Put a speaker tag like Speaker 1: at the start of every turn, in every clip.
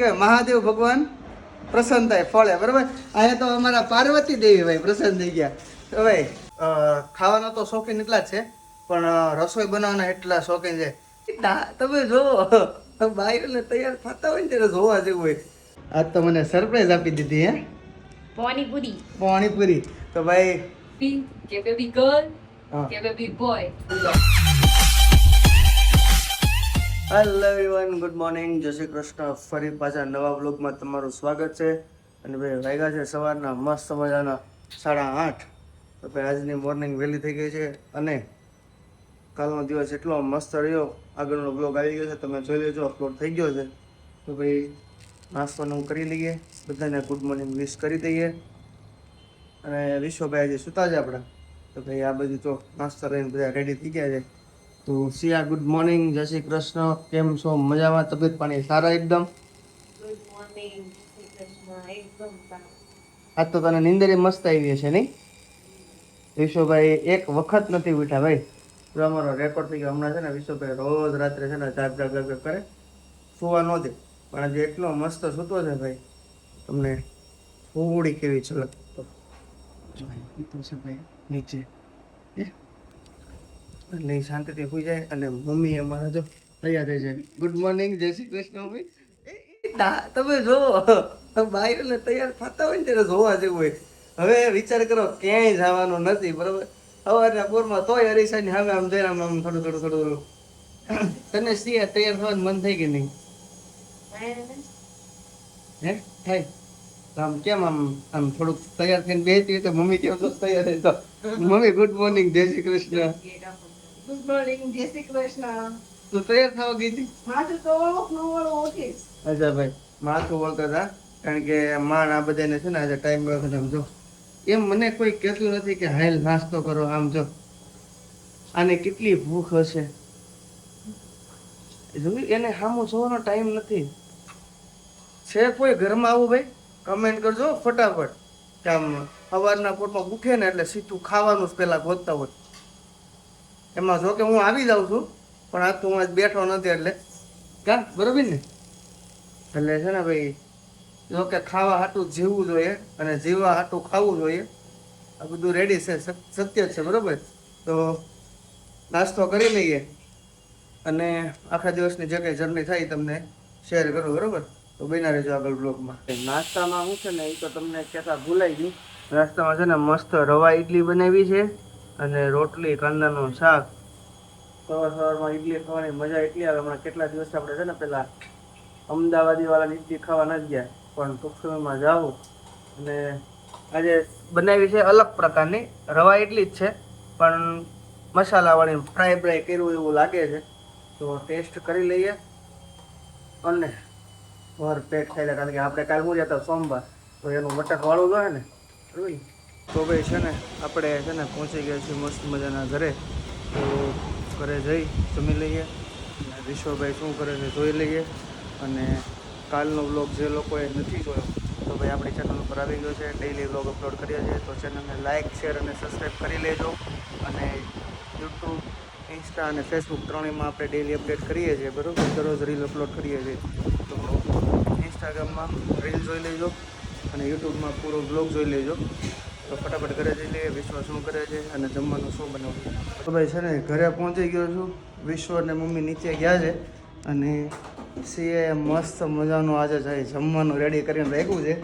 Speaker 1: કે મહાદેવ ભગવાન પ્રસન્ન થાય ફળે બરાબર. અહીંયા તો અમારા પાર્વતી દેવી ભાઈ પ્રસન્ન થઈ ગયા. તો ભાઈ ખાવાના તો શોખીન એટલા જ છે, પણ રસોઈ બનાવવાના એટલા શોખીન છે. તમે જોવો બાઈઓને તૈયાર થતા હોય ને ત્યારે જોવા જેવું હોય. આજ તો મને સરપ્રાઈઝ આપી દીધી હે,
Speaker 2: પાણીપુરી.
Speaker 1: પાણીપુરી. તો ભાઈ
Speaker 2: કે બેબી ગર્લ કે baby boy.
Speaker 1: Hello everyone, good morning, જય શ્રી કૃષ્ણ. ફરી પાછા નવા વ્લોગમાં તમારું સ્વાગત છે. અને ભાઈ વાગ્યા છે સવારના મસ્ત મજાના 8:30. તો ભાઈ આજની મોર્નિંગ વહેલી થઈ ગઈ છે અને કાલનો દિવસ એટલો મસ્ત રહ્યો. આગળનો વ્લોગ આવી ગયો છે, તમે જોઈ લેજો, અપલોડ થઈ ગયો છે. તો ભાઈ નાસ્તાનું કરી લઈએ, બધાને ગુડ મોર્નિંગ વિશ કરી દઈએ. અને વિશ્વભાઈ આજે સુતા છે આપણા. તો ભાઈ આ બધું તો નાસ્તા લઈને બધા રેડી થઈ ગયા છે. તો સિયા ગુડ મોર્નિંગ, જય શ્રી કૃષ્ણ. કેમ છો? મજામાં? તબિયત પાણી સારા એકદમ?
Speaker 2: Good morning. એકદમ સારું.
Speaker 1: આજ તો તને નીંદર મસ્ત આવી છે નહીં? વિશ્વભાઈ એક વખત નથી ઉઠ્યા ભાઈ. જો અમારો રેકોર્ડ થઈ ગયો. હમણાં છે ને વિશ્વભાઈ રોજ રાત્રે છે ને જાગ કરે, સુવા ન દે. પણ આજે એટલો મસ્ત સૂતો છે ભાઈ, તમને થોડી કેવી ઝલક તો છે ભાઈ નીચે એટલે શાંતિથી સુઈ જાય. અને મમ્મી અમારા જો તૈયાર થઈ જાય. ગુડ મોર્નિંગ, જય શ્રી કૃષ્ણ. મમ્મી તમે જો બાઈઓને તૈયાર થતા હોય ને ત્યારે જોવા જેવું હોય. હવે વિચાર કરો, ક્યાંય જવાનું નથી બરોબર. સવારના પોરમાં તોય અરીસાની સામે આમ જઈને આમ થોડું તને સિયા તૈયાર થવાનું મન થઈ કે નહીં? હે થાય તો આમ કેમ આમ થોડુંક તૈયાર થઈને બેસતી હોય તો મમ્મી કેમ તો તૈયાર થઈ તો મમ્મી ગુડ મોર્નિંગ, જય શ્રી કૃષ્ણ.
Speaker 2: ગુડ મોર્નિંગ, જય શ્રી કૃષ્ણ.
Speaker 1: તું તૈયાર થવા ગઈ હતી?
Speaker 2: માથું તો ઓળખીશ.
Speaker 1: અચ્છા ભાઈ, માથું બોલતા હતા કારણ કે માણ આ બધાને છે ને આજે ટાઈમ ગયો છે. આમ જો એમ મને કોઈ કહેતું નથી કે હાલ નાસ્તો કરો. આમ જો આને કેટલી ભૂખ હશે, જોયું? એને સામું જોવાનો ટાઈમ નથી. છે કોઈ ઘરમાં આવું ભાઈ? કમેન્ટ કરજો ફટાફટ. કે આમ સવારના પોટમાં ભૂખે ને એટલે સીધું ખાવાનું જ પહેલાં ગોતતા હોય. એમાં જો કે હું આવી જાઉં છું, પણ આજ તો હું આજ બેઠો નથી એટલે કા બરોબર ને. એટલે છે ને ભાઈ, જો કે ખાવા હાટું જીવવું જોઈએ અને જીવવા હાટું ખાવું જોઈએ. આ બધું રેડી છે, સત્ય છે બરોબર. તો નાસ્તો કરી લઈએ અને આખા દિવસની જે કંઈ જર્ની થાય તમને શેર કરું બરોબર. તો બન્યા રહેજો આગળ બ્લોગમાં. નાસ્તામાં શું છે ને એ તો તમને કહેતા ભૂલાઈ ગયું. નાસ્તામાં છે ને મસ્ત રવા ઇડલી બનાવી છે અને રોટલી, કાંદાનું શાક. સવારમાં ઇડલી ખાવાની મજા એટલી આવે. હમણાં કેટલા દિવસ આપણે છે ને પેલા અમદાવાદી વાળાની ઇડલી ખાવા નથી ગયા, પણ ટૂંક સમયમાં જાઉં. અને આજે બનાવી છે અલગ પ્રકારની રવા ઇડલી જ છે, પણ મસાલાવાળી ફ્રાય કર્યું એવું લાગે છે. તો ટેસ્ટ કરી લઈએ અને ભર પેટ ખાઈ લે. કારણ કે આપણે કાલ હું જતા સોમવાર, તો એનું મટક વાળું જોઈએ ને. તો ભાઈ છે ને આપણે છે ને પહોંચી ગયા છીએ મસ્ત મજાના ઘરે. તો ઘરે જઈ જમી લઈએ અને વિશ્વભાઈ શું કરે છે જોઈ લઈએ. અને કાલનો વ્લોગ જે લોકોએ નથી જોયો તો ભાઈ આપણી ચેનલ ઉપર આવી ગયો છે. ડેઈલી વ્લોગ અપલોડ કરીએ છીએ, તો ચેનલને લાઇક, શેર અને સબસ્ક્રાઈબ કરી લેજો. અને યુટ્યુબ, ઇન્સ્ટા અને ફેસબુક ત્રણેયમાં આપણે ડેઈલી અપડેટ કરીએ છીએ બરાબર. દરરોજ રીલ અપલોડ કરીએ છીએ. તો ઇન્સ્ટાગ્રામમાં રીલ જોઈ લેજો અને યુટ્યુબમાં પૂરો બ્લોગ જોઈ લેજો. તો ફટાફટ ઘરે જઈ લઈએ વિશ્વ શું કરે છે અને જમવાનું શું બનાવવું. તો ભાઈ છે ને ઘરે પહોંચી ગયો છું. વિશ્વ અને મમ્મી નીચે ગયા છે અને સીએ મસ્ત મજાનું આજે જાય જમવાનું રેડી કરીને રાખ્યું છે.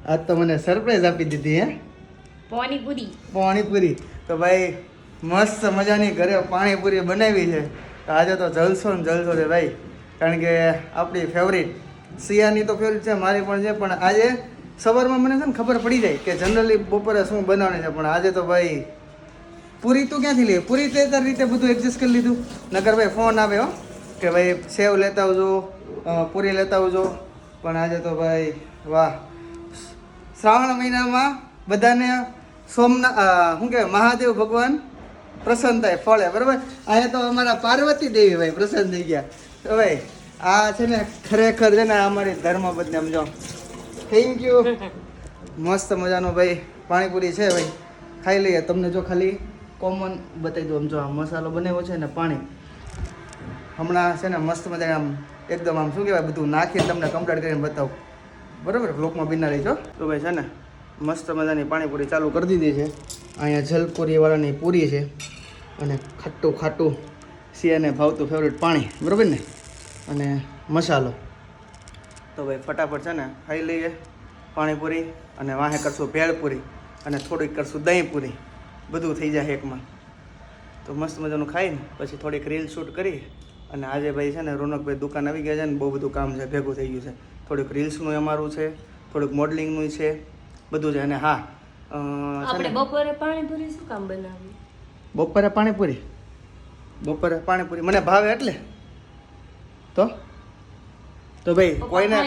Speaker 1: આજ તો મને સરપ્રાઈઝ આપી દીધી હે,
Speaker 2: પાણીપુરી.
Speaker 1: પાણીપુરી. તો ભાઈ મસ્ત મજાની ઘરે પાણીપુરી બનાવી છે. તો આજે તો જલસો ને જલસો છે ભાઈ. કારણ કે આપણી ફેવરિટ, સિયાની તો ફેવરિટ છે, મારી પણ છે. પણ આજે સવારમાં મને છે ને ખબર પડી જાય કે જનરલી બપોરે શું બનાવવાની છે. પણ આજે તો ભાઈ પૂરી તું ક્યાંથી લે? પૂરી તે તારી રીતે બધું એડજસ્ટ કરી લીધું. નકર ભાઈ ફોન આવે હો કે ભાઈ સેવ લેતા આવજો, પૂરી લેતા આવજો. પણ આજે તો ભાઈ વાહ, શ્રાવણ મહિનામાં બધાને શું કહેવાય, મહાદેવ ભગવાન પ્રસન્ન થાય ફળે બરાબર. અહીંયા તો અમારા પાર્વતી દેવી ભાઈ પ્રસન્ન થઈ ગયા. તો ભાઈ આ છે ને ખરેખર છે ને અમારી ધર્મ બદને સમજો. Thank you. મસ્ત મજાનો ભાઈ પાણીપુરી છે ભાઈ, ખાઈ લઈએ. તમને જો ખાલી કોમન બતાવી દઉં. આમ જો આ મસાલો બનાવ્યો છે ને પાણી હમણાં છે ને મસ્ત મજા આમ એકદમ આમ શું કહેવાય બધું નાખીને તમને કમ્પ્લીટ કરીને બતાવું બરાબર બ્લોકમાં બિના રહીજો તો ભાઈ છે ને મસ્ત મજાની પાણીપુરી ચાલુ કરી દીધી છે અહીંયા જલપુરીવાળાની પૂરી છે અને ખાટું ખાટું સિયાને ભાવતું ફેવરેટ પાણી બરાબર ને અને મસાલો તો ભાઈ ફટાફટ છે ને ખાઈ લઈએ પાણીપુરી અને વાહે કરશું ભેળપુરી અને થોડીક કરશું દહીંપુરી બધું થઈ જાય એકમાં તો મસ્ત મજાનું ખાઈને પછી થોડીક રીલ શૂટ કરી અને આજે ભાઈ છે ને રોનકભાઈ દુકાન આવી ગયા છે ને બહુ બધું કામ છે ભેગું થઈ ગયું છે થોડુંક રીલ્સનું અમારું છે થોડુંક મોડલિંગનું છે બધું છે અને હા
Speaker 2: આપણે બપોરે પાણીપુરી શું કામ બનાવી
Speaker 1: બપોરે પાણીપુરી મને ભાવે એટલે તો ભાઈ કોઈને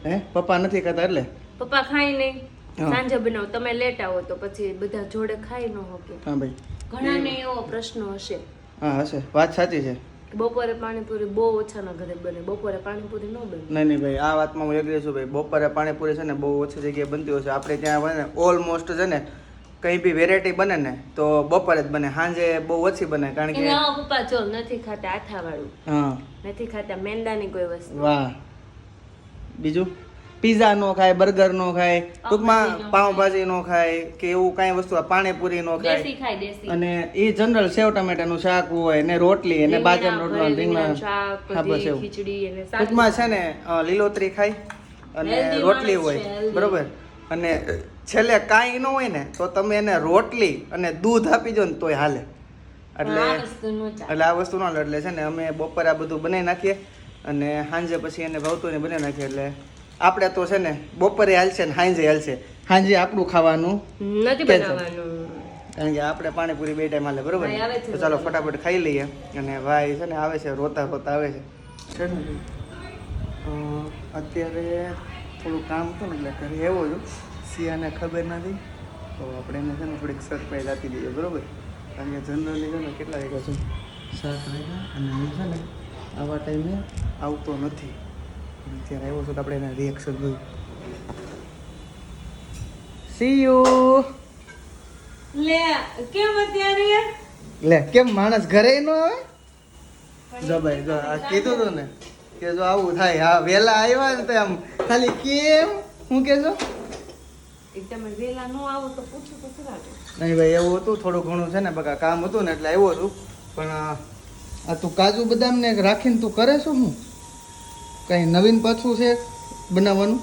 Speaker 1: હે પપ્પા નથી ખાતા એટલે
Speaker 2: પપ્પા ખાઈ નહીં
Speaker 1: હા.
Speaker 2: સાંજે બનાવો તમે લેટ આવો તો પછી બધા જોડે ખાઈ ન શકે
Speaker 1: હા ભાઈ
Speaker 2: ઘણાને એવો પ્રશ્ન હશે
Speaker 1: હા હશે વાત સાચી છે
Speaker 2: કે બપોરે પાણીપુરી બહુ ઓછાના ઘરે બને બપોરે પાણીપુરી ન બને
Speaker 1: નહીં નહીં ભાઈ આ વાતમાં હું એગ્રી છું ભાઈ બપોરે પાણીપુરી છે ને બહુ ઓછી જગ્યાએ બનતી હોય છે આપણે ત્યાં બને ઓલમોસ્ટ છે ને કંઈ બી વેરાયટી બને ને તો બપોરે જ બને સાંજે બહુ ઓછી બને કારણ કે
Speaker 2: એના પપ્પા જો નથી ખાતા આથાવાળું
Speaker 1: હા
Speaker 2: નથી ખાતા મેંદાની કોઈ વસ્તુ
Speaker 1: વાહ બીજું પીઝા નો ખાય બર્ગર નો ખાય ટૂંકમાં પાઉંભાજી નો ખાય કે એવું કાંઈ વસ્તુ પાણીપુરી નો ખાય
Speaker 2: દેશી ખાય દેશી
Speaker 1: અને એ જનરલ સેવ ટમેટાનું શાક હોય ને રોટલી અને બાજરાનો રોટલો અને રીંગણા
Speaker 2: શાક
Speaker 1: હા બસ એવું
Speaker 2: ખીચડી અને
Speaker 1: ટૂંકમાં છે ને લીલોતરી ખાય અને
Speaker 2: Healthy
Speaker 1: રોટલી
Speaker 2: માણસ
Speaker 1: હોય
Speaker 2: છે, healthy.
Speaker 1: બરોબર અને છેલ્લે કાંઈ ન હોય ને તો તમે એને રોટલી અને દૂધ આપી દો ને તોય હાલે એટલે
Speaker 2: આ વસ્તુ નો ચાલે.
Speaker 1: એટલે આ વસ્તુ ન હાલે એટલે છે ને અમે બપોરે આ બધું બનાવી નાખીએ અને સાંજે પછી એને ભાવતું ને બનાવી નાખીએ એટલે આપણે તો છે ને બપોરે હાલશે ને સાંજે હાલશે સાંજે આપણું ખાવાનું
Speaker 2: નથી
Speaker 1: કે છે?
Speaker 2: બનાવવાનું
Speaker 1: કારણ કે આપણે પાણીપુરી બે ટાઈમ હાલે બરોબર
Speaker 2: ભાઈ આવે
Speaker 1: ને?
Speaker 2: છે
Speaker 1: તો ચાલો ફટાફટ ખાઈ લઈએ અને ભાઈ છે ને આવે છે રોતા રોતા આવે છે છે ને અત્યારે થોડું કામ હતું ને એટલે ઘરે એવો છું સિયાને ખબર નથી તો આપણે એને છે ને થોડીક સરપ્રાઈઝ આપી દઈએ બરોબર કારણ કે જનરલી છે ને કેટલા વાગ્યા છે 7 વાગ્યા અને હું છે ને આવા ટાઈમે આવતો નથી અત્યારે આવ્યો છું તો આપણે એના રિએક્શન જોયું સી યુ
Speaker 2: લે કેમ અત્યારે
Speaker 1: લે કેમ માણસ ઘરે ન આવે જો ભાઈ જો આ કીધું તું ને કે જો આવું થાય હા વેલા આવ્યા ને તો આમ ખાલી કેમ હું કેજો
Speaker 2: એકદમ વેલા નો આવો તો પૂછું તો ખરા ને.
Speaker 1: નહીં ભાઈ એવું હતું થોડું ઘણું છે ને બકા કામ હતું ને એટલે આવ્યો હતું પણ આ તું કાજુ બદામ ને રાખીને તું કરે શું હું કઈ નવીન પાછું છે બનાવવાનું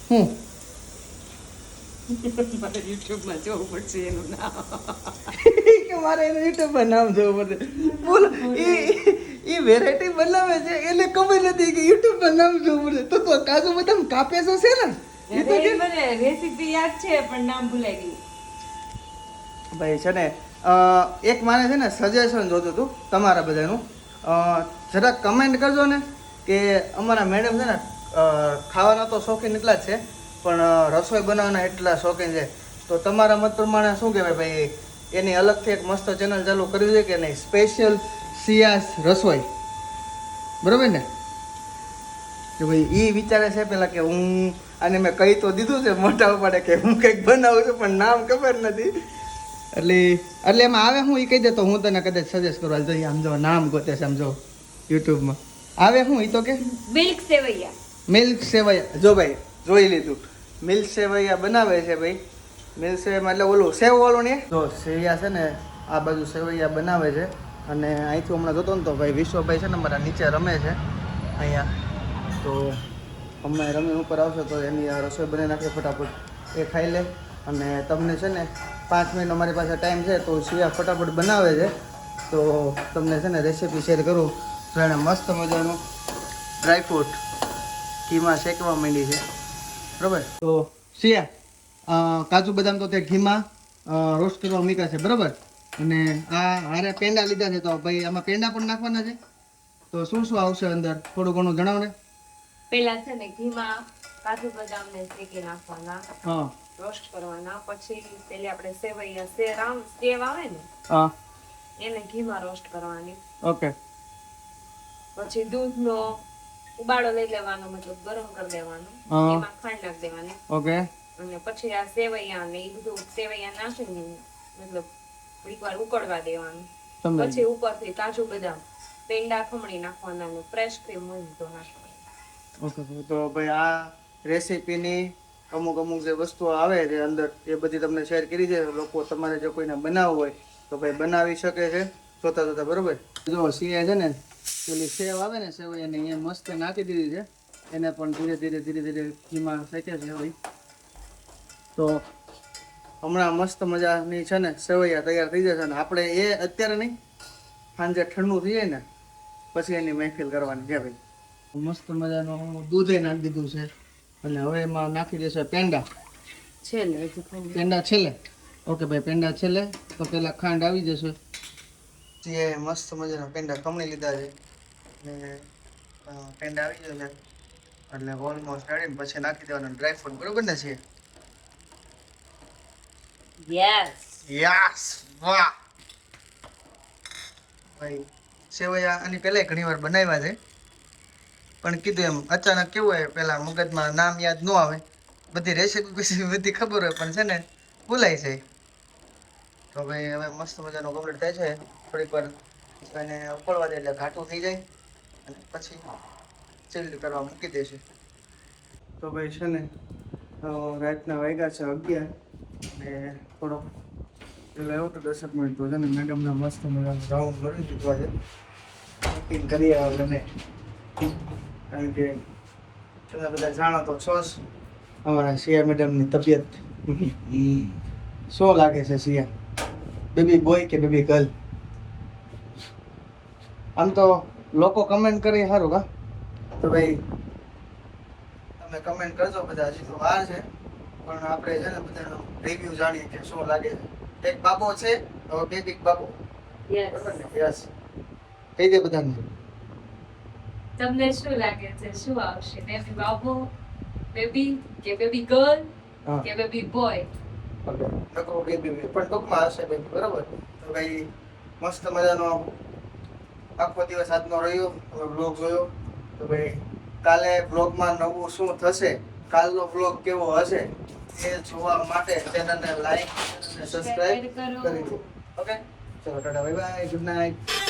Speaker 1: હું
Speaker 2: મારે યુટ્યુબમાં જોવું પડશે એનું નામ
Speaker 1: કે મારે એને યુટ્યુબ પર નામ જોવું પડે બોલો એ વેરાયટી બનાવે છે એને ખબર નથી કે યુટ્યુબ પર નામ જોવું પડે તો કાજુ બદામ કાપે તો છે ને એ તો કે
Speaker 2: મને રેસીપી યાદ છે પણ નામ ભૂલાઈ ગયું
Speaker 1: ભાઈ છે ને એક મારે છે ને સજેશન જોતું હતું તમારા બધાનું જરાક કમેન્ટ કરજો ને કે અમારા મેડમ છે ને ખાવાના તો શોખીન એટલા જ છે પણ રસોઈ બનાવવાના એટલા શોખીન છે તો તમારા મત પ્રમાણે શું કહેવાય ભાઈ એની અલગથી એક મસ્ત ચેનલ ચાલુ કરવી છે કે નહીં સ્પેશિયલ સિયાસ રસોઈ બરોબર ને કે ભાઈ એ વિચારે છે પેલા કે હું અને મેં કહી તો દીધું છે મોટા પડે કે હું કંઈક બનાવું છું પણ નામ ખબર નથી એટલે એમાં આવે હું એ કહી દે તો હું તને કદાચ સજેસ્ટ કરવા જોઈએ આમ જો નામ ગોતે છે આમ જો યુટ્યુબમાં આવે હું એ તો કે
Speaker 2: મિલ્ક સેવૈયા
Speaker 1: મિલ્ક સેવૈયા જો ભાઈ જોઈ લીધું મિલ્ક સેવૈયા બનાવે છે ભાઈ મિલ્ક સેવૈયામાં એટલે ઓલું સેવ વાળું ને જો સેવૈયા છે ને આ બાજુ સેવૈયા બનાવે છે અને અહીંથી હમણાં જોતો ને તો ભાઈ વિશ્વભાઈ છે ને મારા નીચે રમે છે અહીંયા તો હમણાં રમીને ઉપર આવશે તો એની આ રસોઈ બનાવી નાખે ફટાફટ એ ખાઈ લે અને તમને છે ને 5 મિનિટ અમારી પાસે ટાઈમ છે તો સિયા ફટાફટ બનાવે છે તો તમને છે ને રેસીપી શેર કરું તો એણે મસ્ત મજાનું ડ્રાયફ્રૂટ ઘીમાં શેકવા માંડી છે બરાબર તો સિયા કાજુ બદામ તો તે ઘીમાં રોસ્ટ કરવા મૂક્યા છે બરાબર અને આ હારે પેંડા લીધા છે તો ભાઈ આમાં પેંડા પણ નાખવાના છે તો શું શું આવશે અંદર થોડું ઘણું જણાવો ને
Speaker 2: પેલા છે ને ઘીમાં કાજુ બદામ ને શેકી નાખવાના
Speaker 1: હા
Speaker 2: રોસ્ટ કરવાના પછી પેલી આપણે સેવૈયા સેવ આવે ને
Speaker 1: હા
Speaker 2: એને ઘીમાં રોસ્ટ કરવાની
Speaker 1: ઓકે
Speaker 2: પછી દૂધનો ઉબાળો લઈ લેવાનો મતલબ ગરમ કરી દેવાનો
Speaker 1: હા.
Speaker 2: એમાં ખાંડ નાખી દેવાની
Speaker 1: ઓકે
Speaker 2: અને પછી આ સેવૈયા ને એ બધું સેવૈયા નાખીને મતલબ થોડીક વાર ઉકળવા દેવાનું
Speaker 1: સમજાય
Speaker 2: પછી ઉપરથી કાજુ બદામ પેંડા ખમણી નાખવાના ને ફ્રેશ ક્રીમ હોય તો નાખવાની.
Speaker 1: ઓકે તો ભાઈ આ રેસીપીની અમુક જે વસ્તુઓ આવે છે અંદર એ બધી તમને શેર કરી છે. લોકો તમારે જો કોઈને બનાવવું હોય તો ભાઈ બનાવી શકે છે જોતા બરોબર. જો સીએ છે ને પેલી સેવ આવે ને સેવ એને અહીંયા મસ્ત નાખી દીધી છે. એને પણ ધીરે ધીરે ઘીમાં શેકે છે ભાઈ. તો હમણાં મસ્ત મજાની છે ને સેવૈયા તૈયાર થઈ જશે ને આપણે એ અત્યારે નહીં સાંજે ઠંડુ થઈ જાય ને પછી એની મહેફિલ કરવાની છે ભાઈ. મસ્ત મજાનું દૂધે નાખી દીધું છે અને હવે એમાં નાખી દેશે પેંડા.
Speaker 2: છેલ્લે હજી ખાલી.
Speaker 1: પેંડા છેલ્લે. ઓકે ભાઈ પેંડા છેલ્લે. તો પેલા ખાંડ આવી જશે. એ મસ્ત મજાના પેંડા ખમણી લીધા છે ને પેંડા આવી જશે એટલે ઓલમોસ્ટ રેડી. પછી નાખી દેવાના ડ્રાયફ્રૂટ બરોબર ને છે. યસ વાહ ભાઈ સેવૈયા આની પહેલા ઘણી વાર બનાવ્યા છે પણ કીધું એમ અચાનક કેવું હોય પેલા મગજમાં નામ યાદ ન આવે. બધી રેસીપી બધી ખબર હોય પણ છે ને ભૂલાઈ જાય. તો ભાઈ હવે મસ્ત મજાનું કમ્પ્લીટ થાય છે. થોડીક વાર એને ઉકળવા દે એટલે ઘાટું થઈ જાય અને પછી ચીલ્ડ કરવા મૂકી દેશે. તો ભાઈ છે ને રાતના વાગ્યા છે 11 અને થોડોક એટલે એવું તો 10 મિનિટ તો છે ને મેડમના મસ્ત મજાનું રાઉન્ડ કરી દીધું છે. કુકિંગ કરી આવે ને કારણ કે તમે બધા જાણો તો છો જ અમારા સિયા મેડમની તબિયત શું લાગે છે સિયા? બેબી બોય કે બેબી ગર્લ? આમ તો લોકો કમેન્ટ કરી સારું કા તો ભાઈ તમે કમેન્ટ કરજો બધા. હજી તો વાર છે પણ આપણે છે ને બધાનો રિવ્યુ જાણીએ કે શું લાગે છે. એક બાબો છે હવે બેબી બાબો. યસ કહી દે બધાને.
Speaker 2: તમને શું લાગે છે શું આવશે? બેબી બાબો, બેબી કે બેબી ગર્લ
Speaker 1: હા
Speaker 2: કે બેબી બોય?
Speaker 1: ઓકે નકો બેબી પણ ટૂંકમાં હશે બેબી બરાબર. તો ભાઈ મસ્ત મજાનો આખો દિવસ આજનો રહ્યો બ્લોગ જોયો. તો ભાઈ કાલે બ્લોગમાં નવું શું થશે, કાલનો બ્લોગ કેવો હશે એ જોવા માટે ચેનલને લાઈક અને સબસ્ક્રાઇબ કરી દો. ઓકે ચલો Tata bye bye good night.